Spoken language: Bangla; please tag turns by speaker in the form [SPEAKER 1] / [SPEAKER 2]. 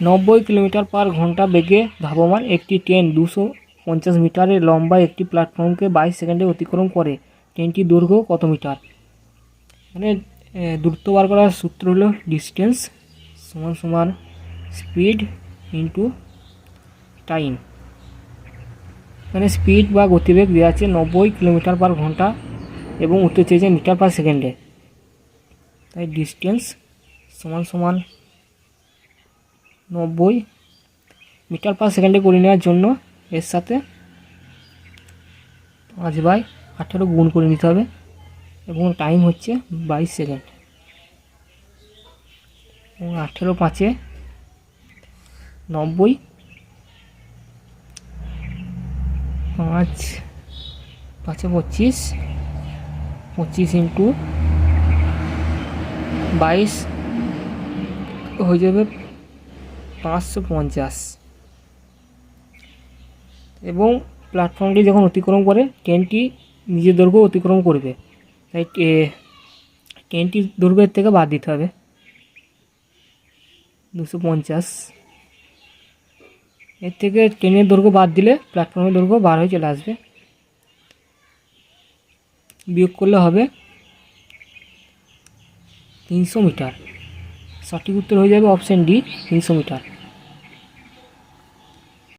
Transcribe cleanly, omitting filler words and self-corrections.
[SPEAKER 1] 90 কিলোমিটার/ঘন্টা বেগে ধাবমান একটি ট্রেন 250 মিটারের লম্বা একটি প্ল্যাটফর্মকে 22 সেকেন্ডে অতিক্রম করে। ট্রেনটির দৈর্ঘ্য কত মিটার? মানে দূরত্ব বার করার সূত্র হলো ডিস্টেন্স সমান সমান স্পিড ইন্টু টাইম। মানে স্পিড বা গতিবেগ দেওয়া আছে 90 কিলোমিটার/ঘন্টা এবং উত্তর চেয়েছে মিটার/সেকেন্ডে। তাই ডিস্টেন্স সমান সমান 90 মিটার/সেকেন্ডে করে নেওয়ার জন্য এর সাথে 5/18 গুণ করে নিতে হবে এবং টাইম হচ্ছে 22 সেকেন্ড এবং 18 5 90, 5 5 25, 25 ইন্টু 22 হয়ে যাবে 550। এবং প্ল্যাটফর্মটি যখন অতিক্রম করে ট্রেনটি নিজের দৈর্ঘ্য অতিক্রম করবে, তাই ট্রেনটির দৈর্ঘ্যের থেকে বাদ দিতে হবে 250। এর থেকে ট্রেনের দৈর্ঘ্য বাদ দিলে প্ল্যাটফর্মের দৈর্ঘ্য বার হয়ে চলে আসবে, বিয়োগ করলে হবে 300 মিটার। সঠিক উত্তর হয়ে যাবে অপশান ডি, 300 মিটার।